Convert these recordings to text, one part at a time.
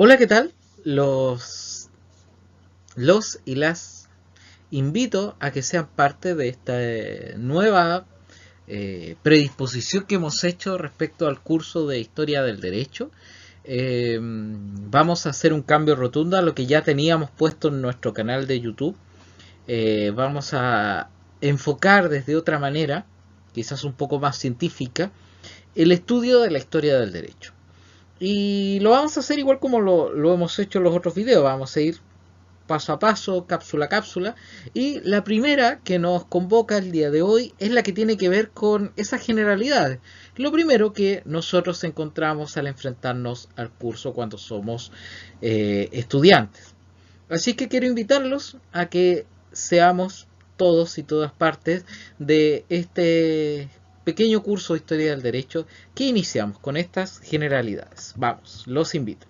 Hola, ¿qué tal? Los y las invito a que sean parte de esta nueva predisposición que hemos hecho respecto al curso de Historia del Derecho. Vamos a hacer un cambio rotundo a lo que ya teníamos puesto en nuestro canal de YouTube. Vamos a enfocar desde otra manera, quizás un poco más científica, el estudio de la historia del derecho. Y lo vamos a hacer igual como lo hemos hecho en los otros videos. Vamos a ir paso a paso, cápsula a cápsula. Y la primera que nos convoca el día de hoy es la que tiene que ver con esas generalidades. Lo primero que nosotros encontramos al enfrentarnos al curso cuando somos estudiantes. Así que quiero invitarlos a que seamos todos y todas partes de este pequeño curso de Historia del Derecho que iniciamos con estas generalidades. Vamos, los invito.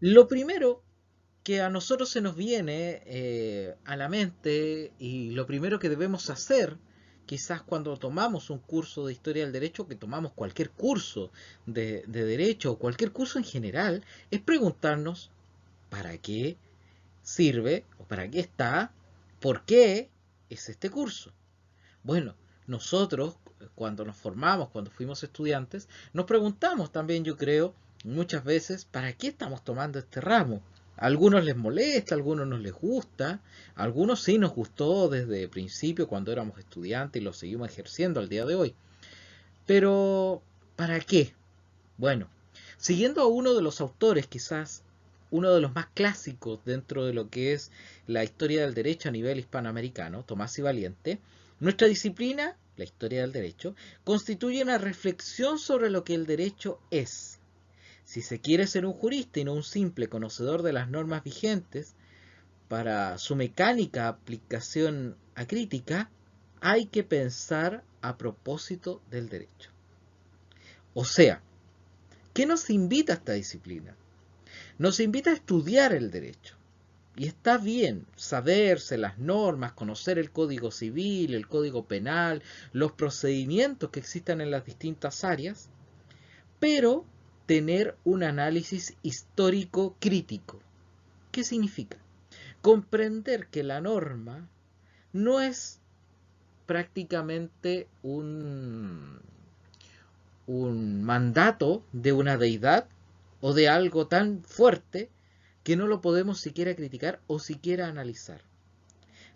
Lo primero que a nosotros se nos viene a la mente y lo primero que debemos hacer, quizás cuando tomamos un curso de historia del derecho, que tomamos cualquier curso de derecho o cualquier curso en general, es preguntarnos para qué sirve o para qué está, por qué es este curso. Bueno, nosotros cuando nos formamos, cuando fuimos estudiantes, nos preguntamos también, yo creo, muchas veces, ¿para qué estamos tomando este ramo? A algunos les molesta, a algunos no les gusta, a algunos sí nos gustó desde el principio cuando éramos estudiantes y lo seguimos ejerciendo al día de hoy. Pero, ¿para qué? Bueno, siguiendo a uno de los autores, quizás uno de los más clásicos dentro de lo que es la historia del derecho a nivel hispanoamericano, Tomás y Valiente, nuestra disciplina, la historia del derecho, constituye una reflexión sobre lo que el derecho es. Si se quiere ser un jurista y no un simple conocedor de las normas vigentes, para su mecánica aplicación acrítica, hay que pensar a propósito del derecho. O sea, ¿qué nos invita a esta disciplina? Nos invita a estudiar el derecho. Y está bien saberse las normas, conocer el código civil, el código penal, los procedimientos que existen en las distintas áreas, pero tener un análisis histórico crítico. ¿Qué significa? Comprender que la norma no es prácticamente un mandato de una deidad o de algo tan fuerte que no lo podemos siquiera criticar o siquiera analizar.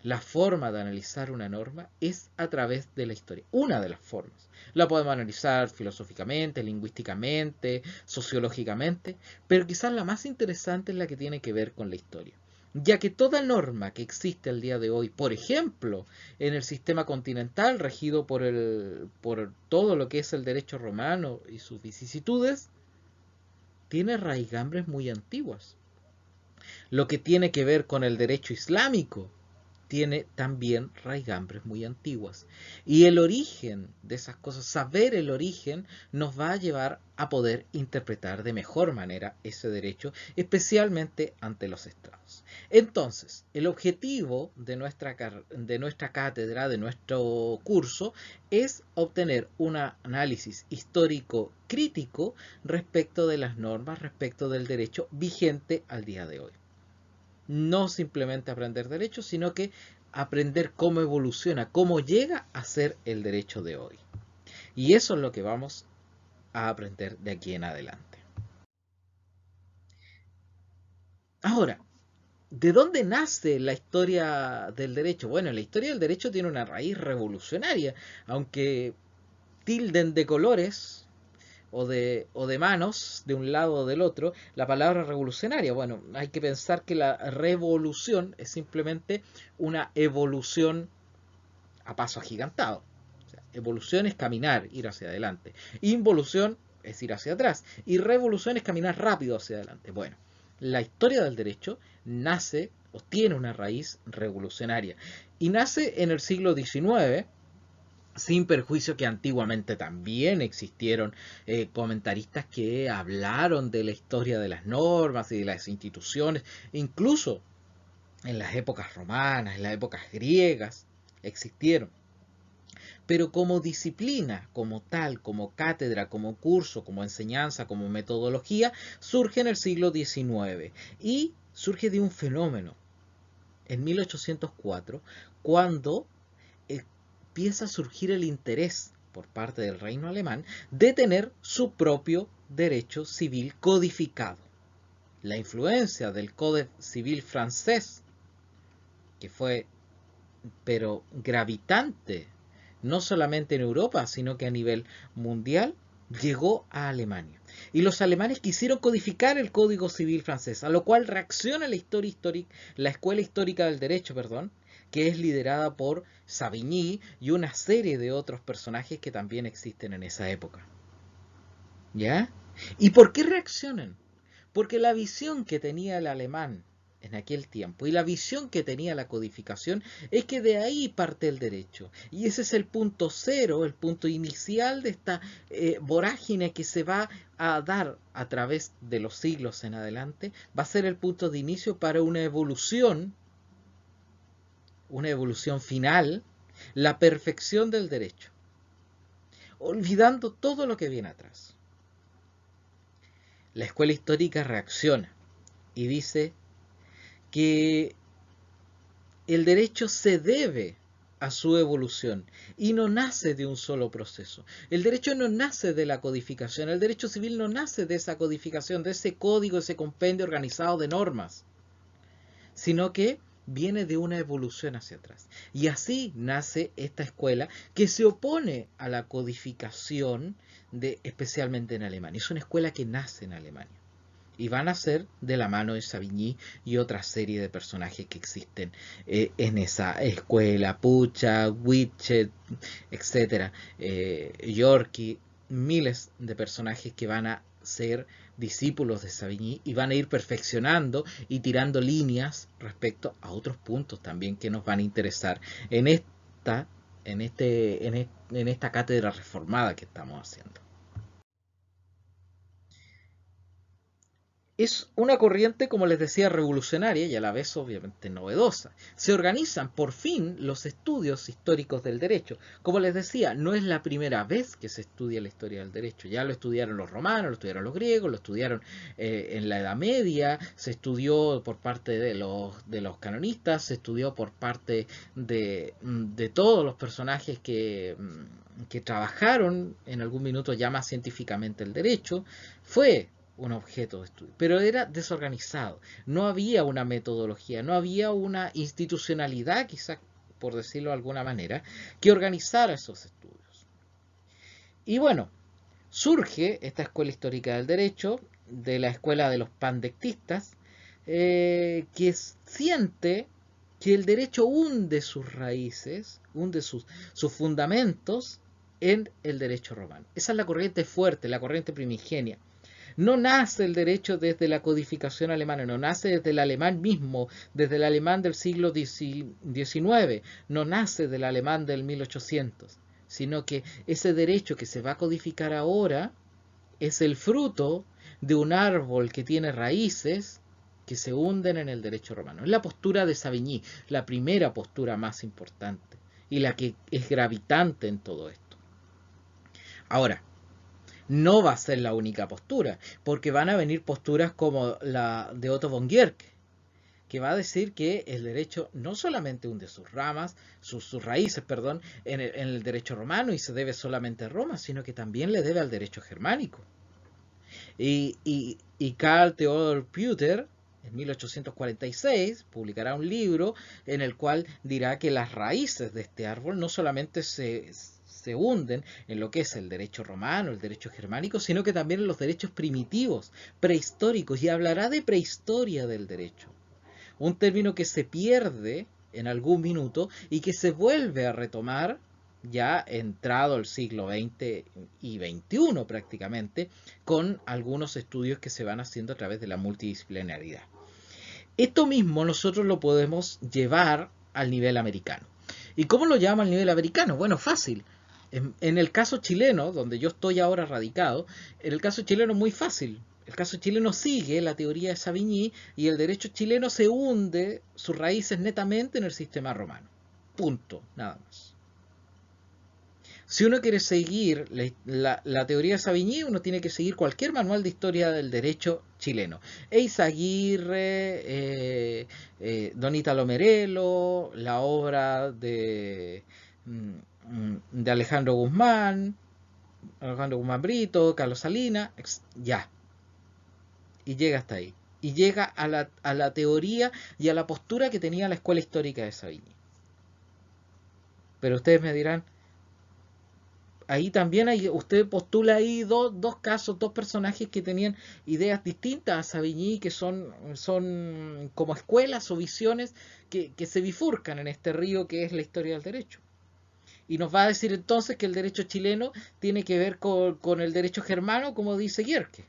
La forma de analizar una norma es a través de la historia. Una de las formas. La podemos analizar filosóficamente, lingüísticamente, sociológicamente, pero quizás la más interesante es la que tiene que ver con la historia. Ya que toda norma que existe al día de hoy, por ejemplo, en el sistema continental regido por todo lo que es el derecho romano y sus vicisitudes, tiene raigambres muy antiguas. Lo que tiene que ver con el derecho islámico tiene también raigambres muy antiguas. Y el origen de esas cosas, saber el origen, nos va a llevar a poder interpretar de mejor manera ese derecho, especialmente ante los estados. Entonces, el objetivo de nuestra cátedra, de nuestro curso, es obtener un análisis histórico crítico respecto de las normas, respecto del derecho vigente al día de hoy. No simplemente aprender derecho, sino que aprender cómo evoluciona, cómo llega a ser el derecho de hoy. Y eso es lo que vamos a aprender de aquí en adelante. Ahora, ¿de dónde nace la historia del derecho? Bueno, la historia del derecho tiene una raíz revolucionaria, aunque tilden de colores o de manos de un lado o del otro, la palabra revolucionaria. Bueno, hay que pensar que la revolución es simplemente una evolución a paso agigantado. O sea, evolución es caminar, ir hacia adelante. Involución es ir hacia atrás. Y revolución es caminar rápido hacia adelante. Bueno, la historia del derecho nace o tiene una raíz revolucionaria. Y nace en el siglo XIX, sin perjuicio que antiguamente también existieron comentaristas que hablaron de la historia de las normas y de las instituciones, incluso en las épocas romanas, en las épocas griegas, existieron. pero como disciplina, como tal, como cátedra, como curso, como enseñanza, como metodología, surge en el siglo XIX y surge de un fenómeno en 1804, cuando empieza a surgir el interés por parte del reino alemán de tener su propio derecho civil codificado. La influencia del Código Civil francés, que fue pero gravitante, no solamente en Europa, sino que a nivel mundial, llegó a Alemania. Y los alemanes quisieron codificar el Código Civil francés, a lo cual reacciona la Escuela Histórica del Derecho, perdón, que es liderada por Savigny y una serie de otros personajes que también existen en esa época. ¿Ya? ¿Y por qué reaccionan? Porque la visión que tenía el alemán en aquel tiempo y la visión que tenía la codificación es que de ahí parte el derecho. Y ese es el punto cero, el punto inicial de esta vorágine que se va a dar a través de los siglos en adelante. Va a ser el punto de inicio para una evolución final, la perfección del derecho, olvidando todo lo que viene atrás. La escuela histórica reacciona y dice que el derecho se debe a su evolución y no nace de un solo proceso. El derecho no nace de la codificación, el derecho civil no nace de esa codificación, de ese código, ese compendio organizado de normas, sino que viene de una evolución hacia atrás. Y así nace esta escuela que se opone a la codificación, especialmente en Alemania. Es una escuela que nace en Alemania. Y van a ser de la mano de Savigny y otra serie de personajes que existen en esa escuela, Pucha, Witchet, etc. Yorkie, miles de personajes que van a ser discípulos de Savigny y van a ir perfeccionando y tirando líneas respecto a otros puntos también que nos van a interesar en esta cátedra reformada que estamos haciendo. Es una corriente, como les decía, revolucionaria y a la vez obviamente novedosa. Se organizan por fin los estudios históricos del derecho. Como les decía, no es la primera vez que se estudia la historia del derecho. Ya lo estudiaron los romanos, lo estudiaron los griegos, lo estudiaron en la Edad Media, se estudió por parte de los canonistas, se estudió por parte de todos los personajes que trabajaron en algún minuto ya más científicamente el derecho. Fue un objeto de estudio, pero era desorganizado, no había una metodología, no había una institucionalidad, quizás por decirlo de alguna manera, que organizara esos estudios. Y bueno, surge esta escuela histórica del derecho, de la escuela de los pandectistas, que siente que el derecho hunde sus raíces, hunde sus fundamentos en el derecho romano. Esa es la corriente fuerte, la corriente primigenia. No nace el derecho desde la codificación alemana, no nace desde el alemán mismo, desde el alemán del siglo XIX, no nace del alemán del 1800, sino que ese derecho que se va a codificar ahora es el fruto de un árbol que tiene raíces que se hunden en el derecho romano. Es la postura de Savigny, la primera postura más importante y la que es gravitante en todo esto. Ahora, no va a ser la única postura, porque van a venir posturas como la de Otto von Guercke, que va a decir que el derecho no solamente hunde sus ramas, sus raíces, perdón, en el derecho romano y se debe solamente a Roma, sino que también le debe al derecho germánico. Y Karl Theodor Pütter, en 1846, publicará un libro en el cual dirá que las raíces de este árbol no solamente se hunden en lo que es el derecho romano, el derecho germánico, sino que también en los derechos primitivos, prehistóricos, y hablará de prehistoria del derecho. Un término que se pierde en algún minuto y que se vuelve a retomar ya entrado el siglo XX y XXI prácticamente, con algunos estudios que se van haciendo a través de la multidisciplinaridad. Esto mismo nosotros lo podemos llevar al nivel americano. ¿Y cómo lo llama al nivel americano? Bueno, fácil. En el caso chileno, donde yo estoy ahora radicado, en el caso chileno es muy fácil. El caso chileno sigue la teoría de Savigny y el derecho chileno se hunde sus raíces netamente en el sistema romano. Punto, nada más. Si uno quiere seguir la teoría de Savigny, uno tiene que seguir cualquier manual de historia del derecho chileno. Eizaguirre, Don Ítalo Merelo, la obra de Alejandro Guzmán Brito, Carlos Salinas, ya. Y llega hasta ahí. Y llega a la teoría y a la postura que tenía la escuela histórica de Savigny. Pero ustedes me dirán, ahí también usted postula ahí dos casos, dos personajes que tenían ideas distintas a Savigny, que son como escuelas o visiones que se bifurcan en este río que es la historia del derecho. Y nos va a decir entonces que el derecho chileno tiene que ver con el derecho germano, como dice Gierke.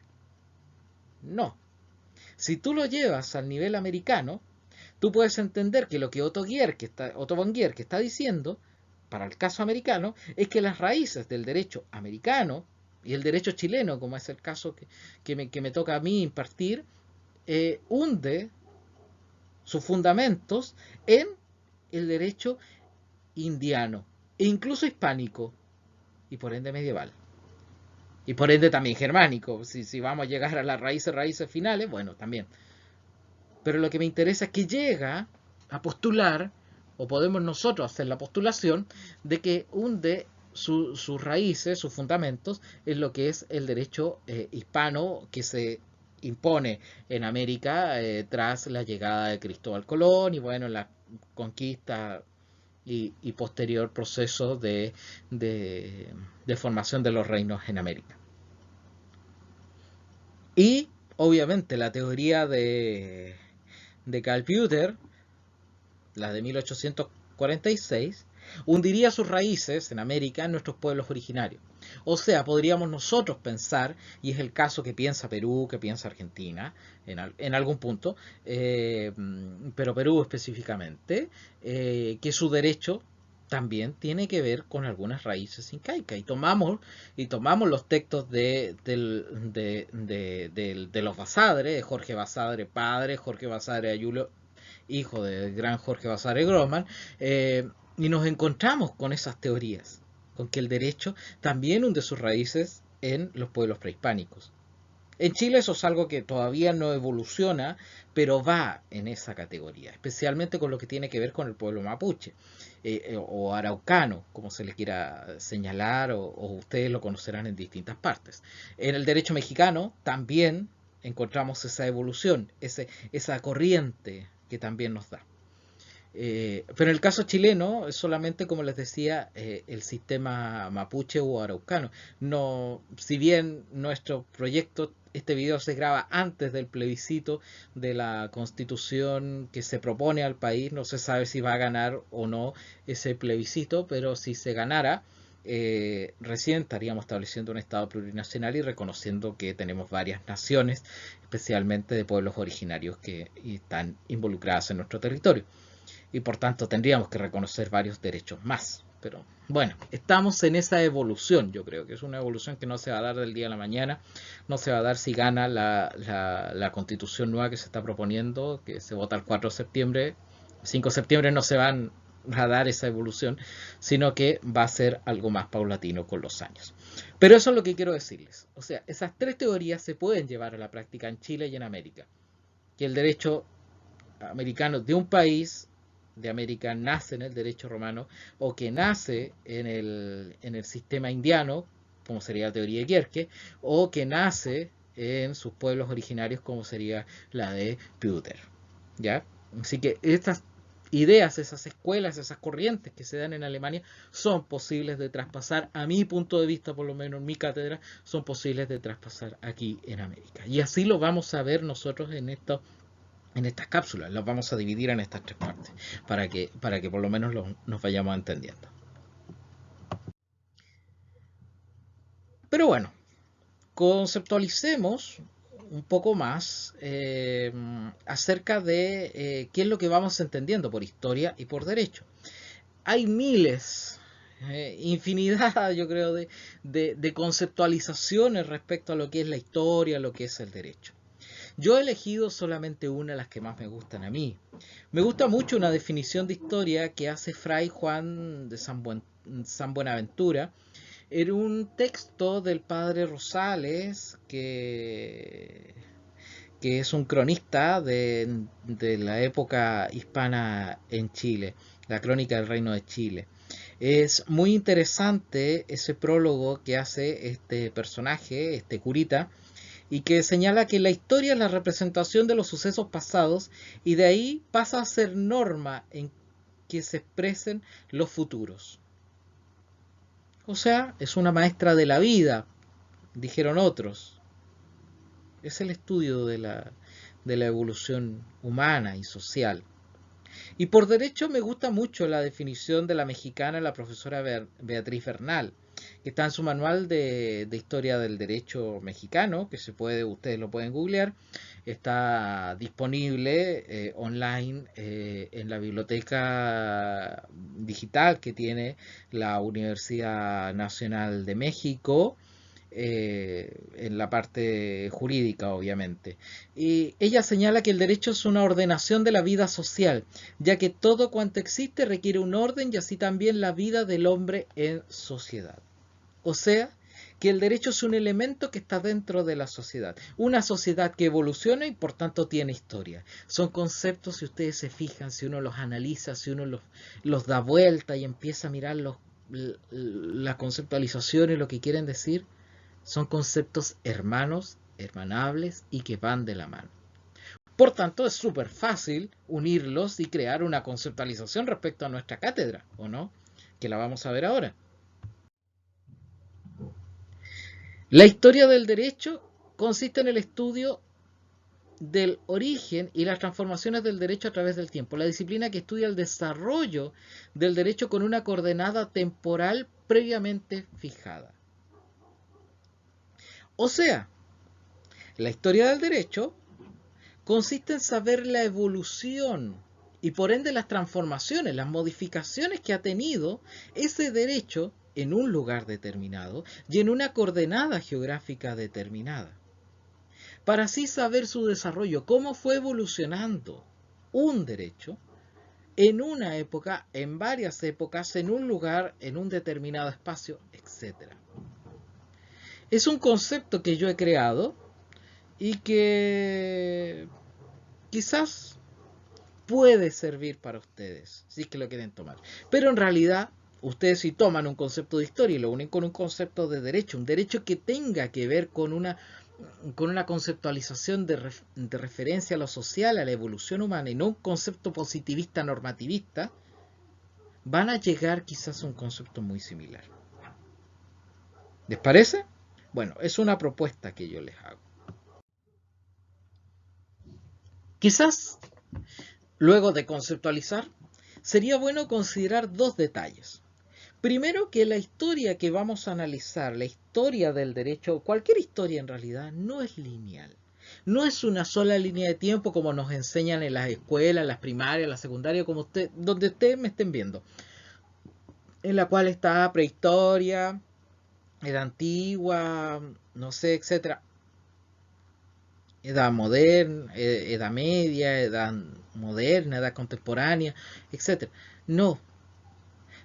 No. Si tú lo llevas al nivel americano, tú puedes entender que lo que Otto von Gierke está diciendo, para el caso americano, es que las raíces del derecho americano y el derecho chileno, como es el caso que me toca a mí impartir, hunde sus fundamentos en el derecho indiano e incluso hispánico y por ende medieval. Y por ende también germánico. Si vamos a llegar a las raíces finales, bueno, también. Pero lo que me interesa es que llega a postular, o podemos nosotros hacer la postulación, de que hunde sus raíces, sus fundamentos, en lo que es el derecho hispano que se impone en América tras la llegada de Cristóbal Colón y bueno, la conquista y posterior proceso de formación de los reinos en América. Y obviamente la teoría de Karl Popper, la de 1846, hundiría sus raíces en América en nuestros pueblos originarios. O sea, podríamos nosotros pensar, y es el caso que piensa Perú, que piensa Argentina, en algún punto, pero Perú específicamente, que su derecho también tiene que ver con algunas raíces incaicas. Y tomamos los textos de los Basadre, de Jorge Basadre padre, Jorge Basadre Ayulo, hijo del gran Jorge Basadre Grossman, y nos encontramos con esas teorías, con que el derecho también hunde sus raíces en los pueblos prehispánicos. En Chile eso es algo que todavía no evoluciona, pero va en esa categoría, especialmente con lo que tiene que ver con el pueblo mapuche, o araucano, como se le quiera señalar, o ustedes lo conocerán en distintas partes. En el derecho mexicano también encontramos esa evolución, esa corriente que también nos da. Pero en el caso chileno es solamente, como les decía, el sistema mapuche o araucano. No, si bien nuestro proyecto, este video se graba antes del plebiscito de la constitución que se propone al país, no se sabe si va a ganar o no ese plebiscito, pero si se ganara, recién estaríamos estableciendo un Estado plurinacional y reconociendo que tenemos varias naciones, especialmente de pueblos originarios que están involucradas en nuestro territorio. Y por tanto tendríamos que reconocer varios derechos más. Pero bueno, estamos en esa evolución, yo creo que es una evolución que no se va a dar del día a la mañana, no se va a dar si gana la constitución nueva que se está proponiendo, que se vota el 4 de septiembre, 5 de septiembre no se van a dar esa evolución, sino que va a ser algo más paulatino con los años. Pero eso es lo que quiero decirles. O sea, esas tres teorías se pueden llevar a la práctica en Chile y en América. Que el derecho americano de un país de América nace en el derecho romano o que nace en el sistema indiano, como sería la teoría de Gierke, o que nace en sus pueblos originarios, como sería la de Popper. ¿Ya? Así que estas ideas, esas escuelas, esas corrientes que se dan en Alemania son posibles de traspasar, a mi punto de vista, por lo menos en mi cátedra, son posibles de traspasar aquí en América. Y así lo vamos a ver nosotros en estas cápsulas, las vamos a dividir en estas tres partes, para que por lo menos nos vayamos entendiendo. Pero bueno, conceptualicemos un poco más acerca de qué es lo que vamos entendiendo por historia y por derecho. Hay miles, infinidad, yo creo, de conceptualizaciones respecto a lo que es la historia, lo que es el derecho. Yo he elegido solamente una de las que más me gustan a mí. Me gusta mucho una definición de historia que hace Fray Juan de San Buenaventura, en un texto del padre Rosales, que es un cronista de la época hispana en Chile, la crónica del Reino de Chile. Es muy interesante ese prólogo que hace este personaje, este curita, y que señala que la historia es la representación de los sucesos pasados y de ahí pasa a ser norma en que se expresen los futuros. O sea, es una maestra de la vida, dijeron otros. Es el estudio de la evolución humana y social. Y por derecho me gusta mucho la definición de la mexicana, la profesora Beatriz Bernal, que está en su manual de historia del derecho mexicano, que ustedes lo pueden googlear. Está disponible online en la biblioteca digital que tiene la Universidad Nacional de México, en la parte jurídica, obviamente. Y ella señala que el derecho es una ordenación de la vida social, ya que todo cuanto existe requiere un orden y así también la vida del hombre en sociedad. O sea, que el derecho es un elemento que está dentro de la sociedad. Una sociedad que evoluciona y por tanto tiene historia. Son conceptos, si ustedes se fijan, si uno los analiza, si uno los da vuelta y empieza a mirar las conceptualizaciones, lo que quieren decir, son conceptos hermanos, hermanables y que van de la mano. Por tanto, es súper fácil unirlos y crear una conceptualización respecto a nuestra cátedra, ¿o no? Que la vamos a ver ahora. La historia del derecho consiste en el estudio del origen y las transformaciones del derecho a través del tiempo. La disciplina que estudia el desarrollo del derecho con una coordenada temporal previamente fijada. O sea, la historia del derecho consiste en saber la evolución y por ende las transformaciones, las modificaciones que ha tenido ese derecho en un lugar determinado y en una coordenada geográfica determinada. Para así saber su desarrollo, cómo fue evolucionando un derecho en una época, en varias épocas, en un lugar, en un determinado espacio, etc. Es un concepto que yo he creado y que quizás puede servir para ustedes, si es que lo quieren tomar. Pero en realidad, ustedes si toman un concepto de historia y lo unen con un concepto de derecho, un derecho que tenga que ver con una conceptualización de referencia a lo social, a la evolución humana, y no un concepto positivista normativista, van a llegar quizás a un concepto muy similar. ¿Les parece? Bueno, es una propuesta que yo les hago. Quizás, luego de conceptualizar, sería bueno considerar dos detalles. Primero, que la historia que vamos a analizar, la historia del derecho, cualquier historia en realidad, no es lineal. No es una sola línea de tiempo como nos enseñan en las escuelas, las primarias, las secundarias, donde ustedes me estén viendo. En la cual está prehistoria, edad antigua, no sé, etcétera. Edad moderna, edad media, edad moderna, edad contemporánea, etcétera. No,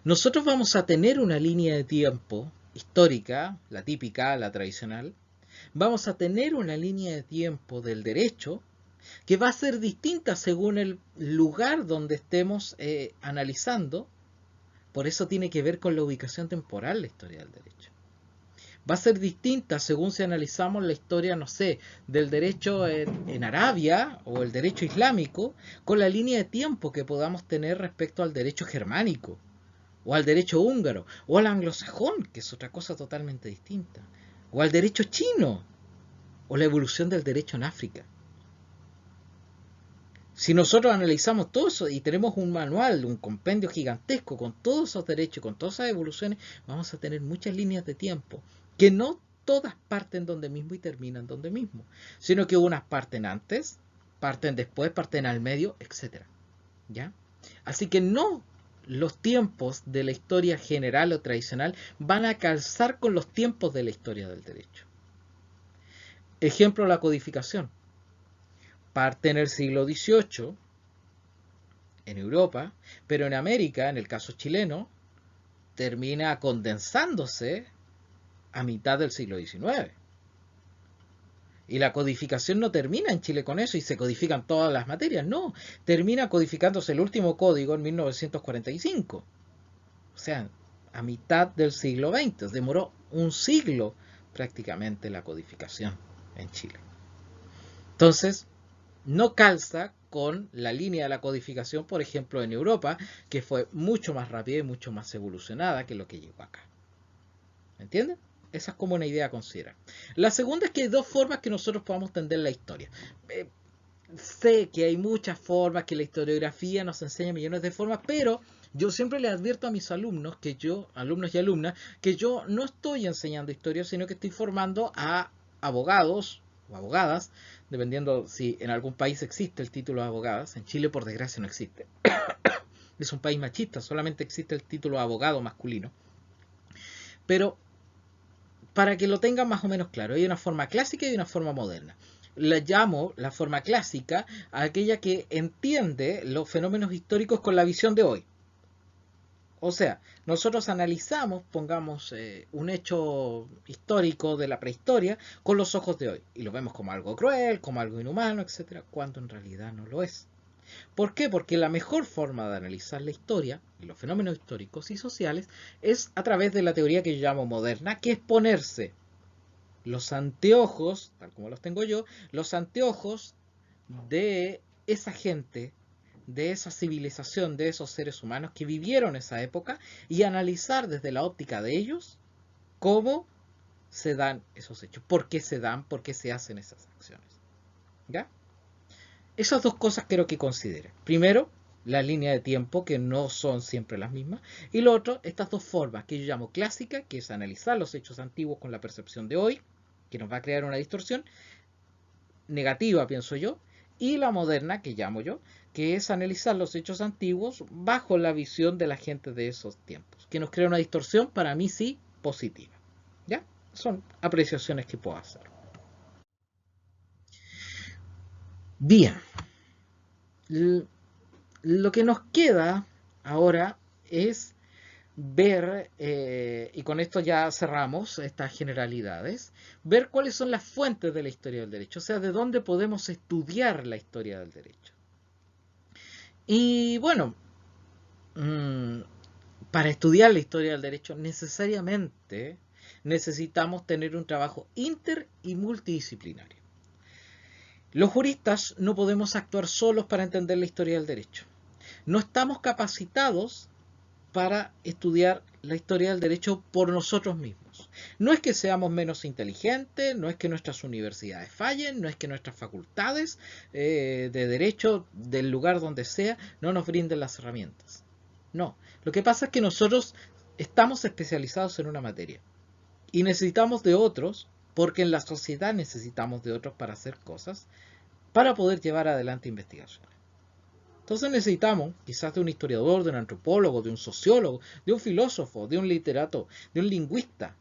nosotros vamos a tener una línea de tiempo histórica, la típica, la tradicional. Vamos a tener una línea de tiempo del derecho que va a ser distinta según el lugar donde estemos analizando. Por eso tiene que ver con la ubicación temporal la historia del derecho. Va a ser distinta según si analizamos la historia, no sé, del derecho en Arabia o el derecho islámico, con la línea de tiempo que podamos tener respecto al derecho germánico, o al derecho húngaro, o al anglosajón, que es otra cosa totalmente distinta, o al derecho chino, o la evolución del derecho en África. Si nosotros analizamos todo eso y tenemos un manual, un compendio gigantesco con todos esos derechos, con todas esas evoluciones, vamos a tener muchas líneas de tiempo, que no todas parten donde mismo y terminan donde mismo, sino que unas parten antes, parten después, parten al medio, etc. ¿Ya? Así que no los tiempos de la historia general o tradicional van a calzar con los tiempos de la historia del derecho. Ejemplo, la codificación. Parte en el siglo XVIII en Europa, pero en América, en el caso chileno, termina condensándose a mitad del siglo XIX. Y la codificación no termina en Chile con eso y se codifican todas las materias, no. Termina codificándose el último código en 1945. O sea, a mitad del siglo XX. Demoró un siglo prácticamente la codificación en Chile. Entonces, no calza con la línea de la codificación, por ejemplo, en Europa, que fue mucho más rápida y mucho más evolucionada que lo que llegó acá. ¿Me entienden? Esa es como una idea a considerar. La segunda es que hay dos formas que nosotros podamos entender la historia. Sé que hay muchas formas, que la historiografía nos enseña millones de formas, pero yo siempre le advierto a mis alumnos, alumnos y alumnas, que yo no estoy enseñando historia, sino que estoy formando a abogados o abogadas, dependiendo si en algún país existe el título de abogadas. En Chile, por desgracia, no existe. Es un país machista, solamente existe el título de abogado masculino. Pero para que lo tengan más o menos claro, hay una forma clásica y una forma moderna. La llamo la forma clásica a aquella que entiende los fenómenos históricos con la visión de hoy. O sea, nosotros analizamos, pongamos un hecho histórico de la prehistoria con los ojos de hoy y lo vemos como algo cruel, como algo inhumano, etcétera, cuando en realidad no lo es. ¿Por qué? Porque la mejor forma de analizar la historia y los fenómenos históricos y sociales es a través de la teoría que yo llamo moderna, que es ponerse los anteojos, tal como los tengo yo, los anteojos de esa gente, de esa civilización, de esos seres humanos que vivieron esa época y analizar desde la óptica de ellos cómo se dan esos hechos, por qué se dan, por qué se hacen esas acciones. ¿Ya? Esas dos cosas quiero que consideren. Primero, la línea de tiempo, que no son siempre las mismas. Y lo otro, estas dos formas que yo llamo clásica, que es analizar los hechos antiguos con la percepción de hoy, que nos va a crear una distorsión negativa, pienso yo. Y la moderna, que llamo yo, que es analizar los hechos antiguos bajo la visión de la gente de esos tiempos, que nos crea una distorsión, para mí sí, positiva. ¿Ya? Son apreciaciones que puedo hacer. Bien. Lo que nos queda ahora es ver, y con esto ya cerramos estas generalidades, ver cuáles son las fuentes de la historia del derecho, o sea, de dónde podemos estudiar la historia del derecho. Y bueno, para estudiar la historia del derecho necesariamente necesitamos tener un trabajo inter y multidisciplinario. Los juristas no podemos actuar solos para entender la historia del derecho. No estamos capacitados para estudiar la historia del derecho por nosotros mismos. No es que seamos menos inteligentes, no es que nuestras universidades fallen, no es que nuestras facultades de derecho del lugar donde sea no nos brinden las herramientas. No, lo que pasa es que nosotros estamos especializados en una materia y necesitamos de otros, porque en la sociedad necesitamos de otros para hacer cosas, para poder llevar adelante investigaciones. Entonces necesitamos quizás de un historiador, de un antropólogo, de un sociólogo, de un filósofo, de un literato, de un lingüista,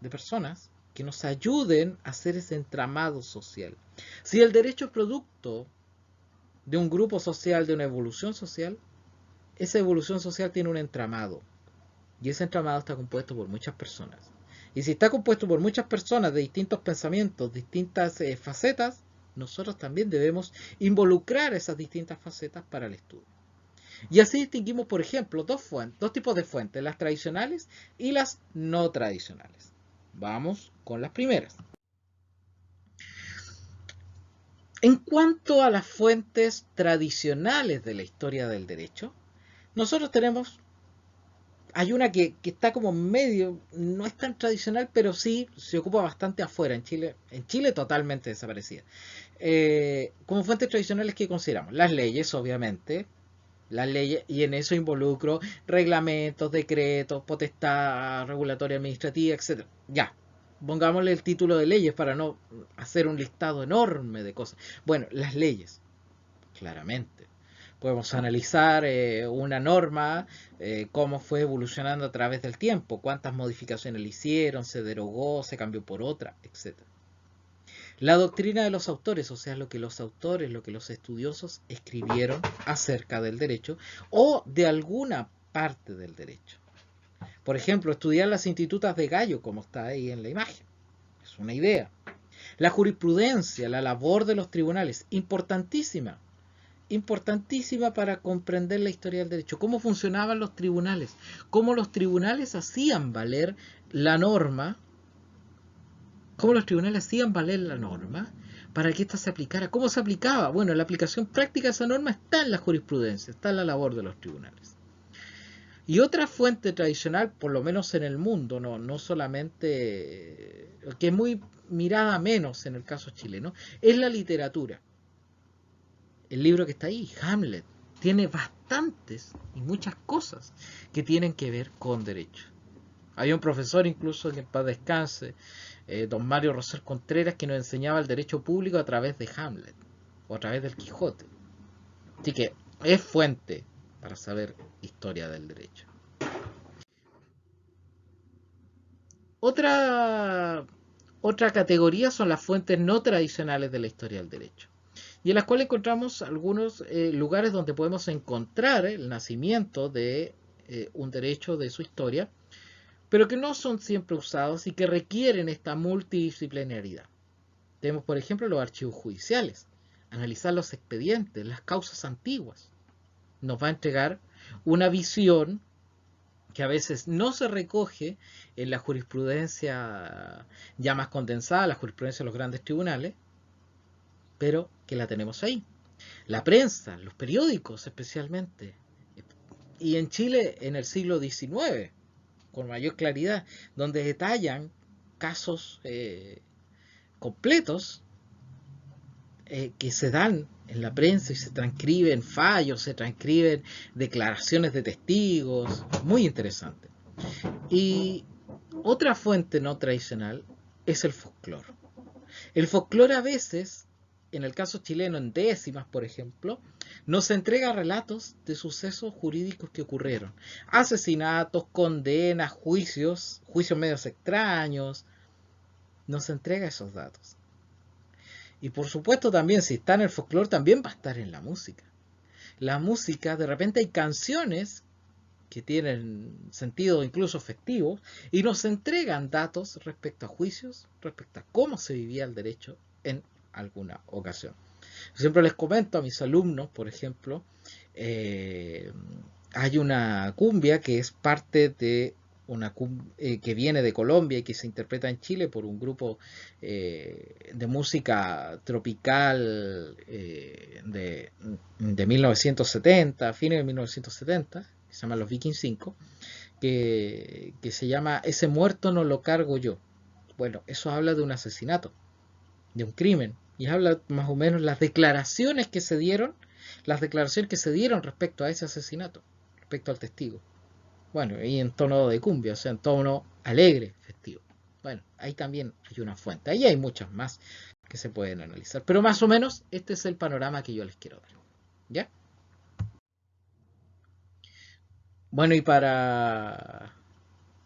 de personas que nos ayuden a hacer ese entramado social. Si el derecho es producto de un grupo social, de una evolución social, esa evolución social tiene un entramado. Y ese entramado está compuesto por muchas personas. Y si está compuesto por muchas personas de distintos pensamientos, distintas facetas, nosotros también debemos involucrar esas distintas facetas para el estudio. Y así distinguimos, por ejemplo, dos tipos de fuentes, las tradicionales y las no tradicionales. Vamos con las primeras. En cuanto a las fuentes tradicionales de la historia del derecho, nosotros hay una que está como medio, no es tan tradicional, pero sí se ocupa bastante afuera, en Chile totalmente desaparecida. Como fuentes tradicionales que consideramos, las leyes, obviamente, las leyes, y en eso involucro reglamentos, decretos, potestad regulatoria administrativa, etc. Ya, pongámosle el título de leyes para no hacer un listado enorme de cosas. Bueno, las leyes, claramente. Podemos analizar una norma, cómo fue evolucionando a través del tiempo, cuántas modificaciones le hicieron, se derogó, se cambió por otra, etc. La doctrina de los autores, o sea, lo que los autores, lo que los estudiosos escribieron acerca del derecho o de alguna parte del derecho. Por ejemplo, estudiar las institutas de Gallo, como está ahí en la imagen. Es una idea. La jurisprudencia, la labor de los tribunales, importantísima. Importantísima para comprender la historia del derecho. Cómo funcionaban los tribunales. Cómo los tribunales hacían valer la norma. Cómo los tribunales hacían valer la norma para que ésta se aplicara. ¿Cómo se aplicaba? Bueno, la aplicación práctica de esa norma está en la jurisprudencia, está en la labor de los tribunales. Y otra fuente tradicional, por lo menos en el mundo, no solamente, que es muy mirada menos en el caso chileno, es la literatura. El libro que está ahí, Hamlet, tiene bastantes y muchas cosas que tienen que ver con derecho. Hay un profesor incluso, que en paz descanse, don Mario Rosel Contreras, que nos enseñaba el derecho público a través de Hamlet o a través del Quijote. Así que es fuente para saber historia del derecho. Otra categoría son las fuentes no tradicionales de la historia del derecho, y en las cuales encontramos algunos lugares donde podemos encontrar el nacimiento de un derecho, de su historia, pero que no son siempre usados y que requieren esta multidisciplinaridad. Tenemos, por ejemplo, los archivos judiciales, analizar los expedientes, las causas antiguas. Nos va a entregar una visión que a veces no se recoge en la jurisprudencia ya más condensada, la jurisprudencia de los grandes tribunales, pero que la tenemos ahí. La prensa, los periódicos especialmente, y en Chile en el siglo XIX, con mayor claridad, donde detallan casos completos que se dan en la prensa y se transcriben fallos, se transcriben declaraciones de testigos, muy interesante. Y otra fuente no tradicional es el folclore. El folclore a veces, en el caso chileno, en décimas, por ejemplo, nos entrega relatos de sucesos jurídicos que ocurrieron. Asesinatos, condenas, juicios medios extraños. Nos entrega esos datos. Y por supuesto también, si está en el folclore, también va a estar en la música. La música, de repente hay canciones que tienen sentido incluso festivo y nos entregan datos respecto a juicios, respecto a cómo se vivía el derecho en alguna ocasión. Siempre les comento a mis alumnos, por ejemplo, hay una cumbia que es parte de una que viene de Colombia y que se interpreta en Chile por un grupo de música tropical de 1970, fines de 1970, que se llama Los Vikings 5, que se llama Ese muerto no lo cargo yo. Bueno, eso habla de un asesinato, de un crimen, y habla más o menos las declaraciones que se dieron respecto a ese asesinato, respecto al testigo. Bueno, y en tono de cumbia, o sea, en tono alegre, festivo. Bueno, ahí también hay una fuente. Ahí hay muchas más que se pueden analizar. Pero más o menos este es el panorama que yo les quiero dar. ¿Ya? Bueno, y para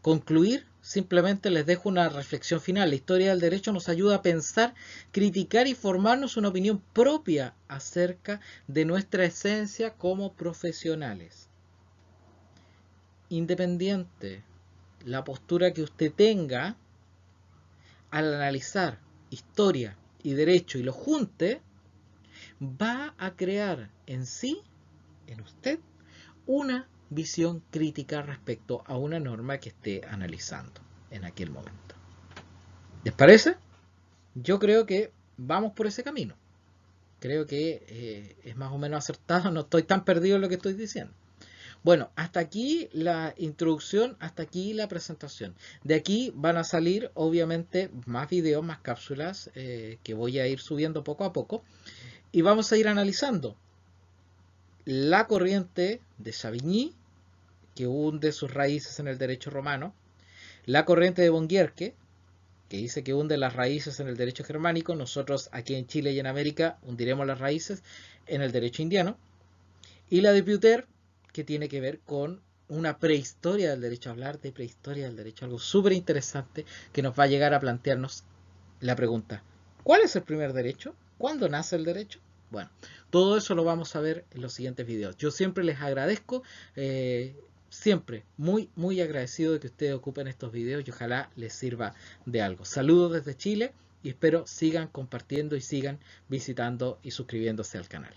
concluir, simplemente les dejo una reflexión final. La historia del derecho nos ayuda a pensar, criticar y formarnos una opinión propia acerca de nuestra esencia como profesionales. Independiente la postura que usted tenga, al analizar historia y derecho y lo junte, va a crear en sí, en usted, una visión crítica respecto a una norma que esté analizando en aquel momento. ¿Les parece? Yo creo que vamos por ese camino. Creo que es más o menos acertado, no estoy tan perdido en lo que estoy diciendo. Bueno, hasta aquí la introducción, hasta aquí la presentación. De aquí van a salir obviamente más videos, más cápsulas que voy a ir subiendo poco a poco. Y vamos a ir analizando la corriente de Savigny, que hunde sus raíces en el derecho romano, la corriente de von Guercke, que dice que hunde las raíces en el derecho germánico. Nosotros aquí en Chile y en América hundiremos las raíces en el derecho indiano, y la de Puter, que tiene que ver con una prehistoria del derecho, hablar de prehistoria del derecho, algo súper interesante que nos va a llegar a plantearnos la pregunta: ¿cuál es el primer derecho? ¿Cuándo nace el derecho? Bueno, todo eso lo vamos a ver en los siguientes videos. Yo siempre les agradezco siempre muy agradecido de que ustedes ocupen estos videos y ojalá les sirva de algo. Saludos desde Chile y espero sigan compartiendo y sigan visitando y suscribiéndose al canal.